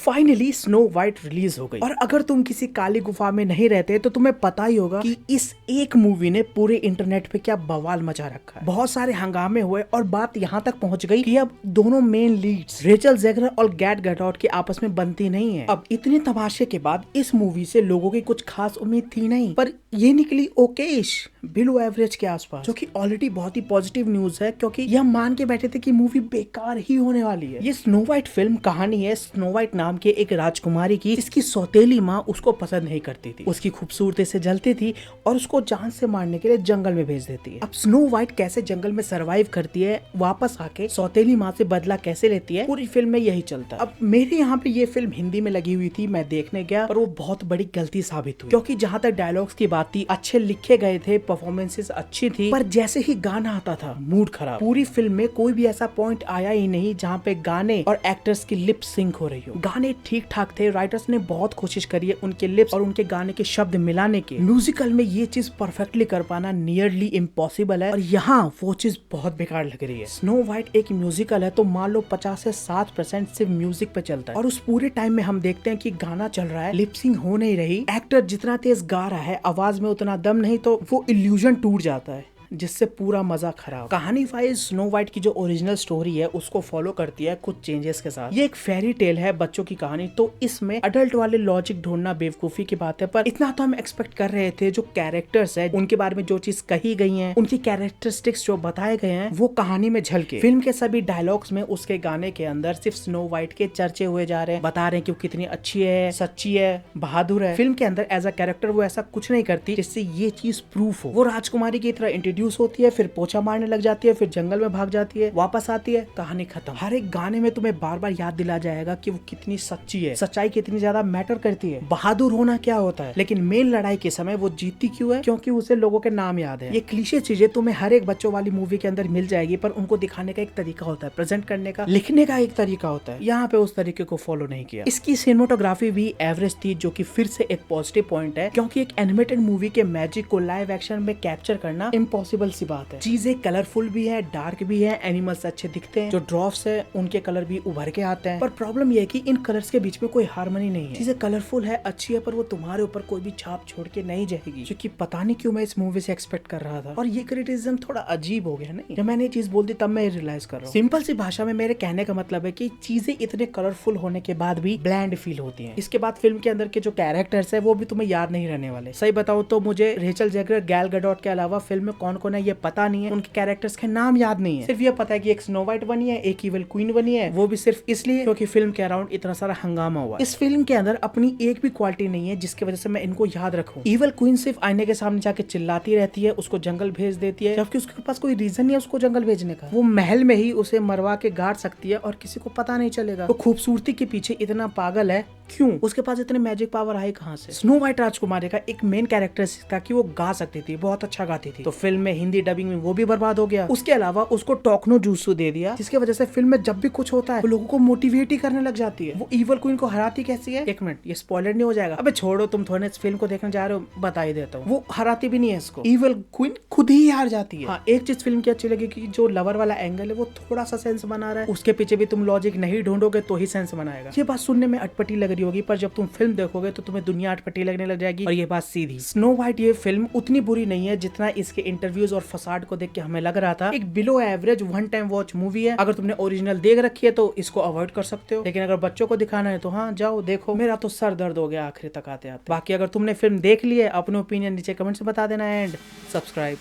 Finally snow white release हो गई और अगर तुम किसी काली गुफा में नहीं रहते तो तुम्हें पता ही होगा कि इस एक मूवी ने पूरे इंटरनेट पे क्या बवाल मचा रखा है। बहुत सारे हंगामे हुए और बात यहाँ तक पहुँच गई कि अब दोनों मेन लीड्स रेचल ज़ेगर और गैट गैडोट की आपस में बनती नहीं है। अब इतने तमाशे के बाद इस मूवी से लोगों की कुछ खास उम्मीद थी नहीं, पर ये निकली ओकेश बिलो एवरेज के आसपास, जो कि ऑलरेडी बहुत ही पॉजिटिव न्यूज है क्योंकि यह मान के बैठे थे कि मूवी बेकार ही होने वाली है। ये स्नो वाइट फिल्म कहानी है स्नो वाइट नाम के एक राजकुमारी की, जिसकी सौतेली माँ उसको पसंद नहीं करती थी, उसकी खूबसूरती से जलती थी और उसको जान से मारने के लिए जंगल में भेज देती है। अब स्नो वाइट कैसे जंगल में सरवाइव करती है, वापस आके सौतेली माँ से बदला कैसे लेती है, पूरी फिल्म में यही चलता है। अब मेरे यहाँ पे ये फिल्म हिंदी में लगी हुई थी, मैं देखने गया पर वो बहुत बड़ी गलती साबित हुई क्योंकि जहाँ तक डायलॉग्स की बात थी अच्छे लिखे गए थे, परफॉर्मेंसेस अच्छी थी, पर जैसे ही गाना आता था मूड खराब। पूरी फिल्म में कोई भी ऐसा पॉइंट आया ही नहीं जहाँ पे गाने और एक्टर्स की लिप सिंक हो रही हो। गाने ठीक ठाक थे, राइटर्स ने बहुत कोशिश करी है उनके लिप्स और उनके गाने के शब्द मिलाने के। म्यूजिकल में ये चीज परफेक्टली कर पाना नियरली इम्पॉसिबल है और यहाँ वो चीज बहुत बेकार लग रही है। स्नो वाइट एक म्यूजिकल है तो मान लो 50 से 60% सिर्फ म्यूजिक पे चलता है और उस पूरे टाइम में हम देखते हैं कि गाना चल रहा है, लिपसिंग हो नहीं रही, एक्टर जितना तेज गा रहा है आवाज में उतना दम नहीं, तो वो इल्यूजन टूट जाता है जिससे पूरा मजा खराब। कहानी वाइज स्नो वाइट की जो ओरिजिनल स्टोरी है उसको फॉलो करती है कुछ चेंजेस के साथ। ये एक फेरी टेल है बच्चों की कहानी, तो इसमें अडल्ट वाले लॉजिक ढूंढना बेवकूफी की बात है, पर इतना तो हम एक्सपेक्ट कर रहे थे। जो कैरेक्टर्स है उनके बारे में जो चीज कही गई है, उनकी कैरेक्टरिस्टिक्स जो बताए गए हैं वो कहानी में झलके। फिल्म के सभी डायलॉग्स में उसके गाने के अंदर सिर्फ स्नो वाइट के चर्चे हुए जा रहे हैं, बता रहे हैं कि वो कितनी अच्छी है, सच्ची है, बहादुर है। फिल्म के अंदर एज अ कैरेक्टर वो ऐसा कुछ नहीं करती जिससे ये चीज प्रूफ हो। वो राजकुमारी की तरह इंट्रोड्यूस होती है, फिर पोछा मारने लग जाती है, फिर जंगल में भाग जाती है, वापस आती है, कहानी खत्म। हर एक गाने में तुम्हें बार बार याद दिला जाएगा कि वो कितनी सच्ची है, सच्चाई कितनी ज्यादा मैटर करती है, बहादुर होना क्या होता है, लेकिन मेन लड़ाई के समय वो जीतती क्यों है, क्योंकि उसे लोगों के नाम याद है। ये क्लीशे चीजें तुम्हें हर एक बच्चों वाली मूवी के अंदर मिल जाएगी, पर उनको दिखाने का एक तरीका होता है, प्रेजेंट करने का, लिखने का एक तरीका होता है। यहाँ पे उस तरीके को फॉलो नहीं किया। इसकी सिनेमेटोग्राफी भी एवरेज थी, जो कि फिर से एक पॉजिटिव पॉइंट है, क्योंकि एक एनिमेटेड मूवी के मैजिक को लाइव एक्शन में कैप्चर करना इम्पॉसिबल सी बात है। चीजें कलरफुल भी है, डार्क भी है, एनिमल्स अच्छे दिखते हैं, जो ड्रॉफ्स है उनके कलर भी उभर के आते हैं, पर प्रॉब्लम यह है कि इन कलर्स के बीच में कोई हार्मनी नहीं है। चीजें कलरफुल है, अच्छी है, पर वो तुम्हारे ऊपर कोई भी छाप छोड़ के नहीं जाएगी, क्योंकि पता नहीं क्यों मैं इस मूवी से एक्सपेक्ट कर रहा था और ये क्रिटिसिज्म थोड़ा अजीब हो गया। नहीं, जब मैंने ये चीज बोल दी तब मैं रियलाइज कर रहा हूँ। सिंपल सी भाषा में मेरे कहने का मतलब है कि चीजें इतने कलरफुल होने के बाद भी ब्लैंड फील होती है। इसके बाद फिल्म के अंदर के जो कैरेक्टर्स है वो भी तुम्हें याद नहीं रहने वाले। सही बताऊं तो मुझे रेचल ज़ेगर, गैल गैडोट के अलावा फिल्म में कौन कौन है ये पता नहीं है, उनके कैरेक्टर्स के नाम याद नहीं है। सिर्फ ये पता है कि एक स्नो वाइट बनी है, एक इविल क्वीन बनी है, वो भी सिर्फ इसलिए क्योंकि फिल्म के अराउंड इतना सारा हंगामा हुआ। इस फिल्म के अंदर अपनी एक भी क्वालिटी नहीं है जिसकी वजह से मैं इनको याद रखूं। इविल क्वीन सिर्फ आईने के सामने जाके चिल्लाती रहती है, उसको जंगल भेज देती है, जबकि उसके पास कोई रीजन नहीं है उसको जंगल भेजने का। वो महल में ही उसे मरवा के गाड़ सकती है और किसी को पता नहीं चलेगा। वो खूबसूरती के पीछे इतना पागल है क्यों? उसके पास इतने मैजिक पावर आए कहाँ से? स्नो वाइट राजकुमारी का एक मेन कैरेक्टर था कि वो गा सकती थी, बहुत अच्छा गाती थी, तो फिल्म में हिंदी डबिंग में वो भी बर्बाद हो गया। उसके अलावा उसको टोकनो जूसू दे दिया, जिसकी वजह से फिल्म में जब भी कुछ होता है वो लोगों को मोटिवेट ही करने लग जाती है। वो इविल क्वीन को हराती कैसी है? एक मिनट, ये स्पॉइलर नहीं हो जाएगा? अबे छोड़ो, तुम थोड़े इस फिल्म को देखने जा रहे हो, बता ही देता हूँ। वो हराती भी नहीं है इसको, इविल क्वीन खुद ही हार जाती है। हाँ, एक चीज फिल्म की अच्छी लगी कि जो लवर वाला एंगल है वो थोड़ा सा सेंस बना रहा है, उसके पीछे भी तुम लॉजिक नहीं ढूंढोगे तो ही सेंस बनाएगा। ये बात सुनने में अटपटी लग रही होगी, पर जब तुम फिल्म देखोगे तो तुम्हें दुनिया अटपटी लगने लग जाएगी। और ये बात सीधी। स्नो वाइट ये फिल्म उतनी बुरी नहीं है जितना इसके इंटरव्यूज और फसाड को देख के हमें लग रहा था। एक below average one time watch movie है। अगर तुमने ओरिजिनल देख रखी है तो इसको अवॉइड कर सकते हो, लेकिन अगर बच्चों को दिखाना है तो हाँ जाओ देखो। मेरा तो सर दर्द हो गया आखिरी तक आते आते। बाकी अगर तुमने फिल्म देख ली है, अपने ओपिनियन नीचे कमेंट से बता देना एंड सब्सक्राइब।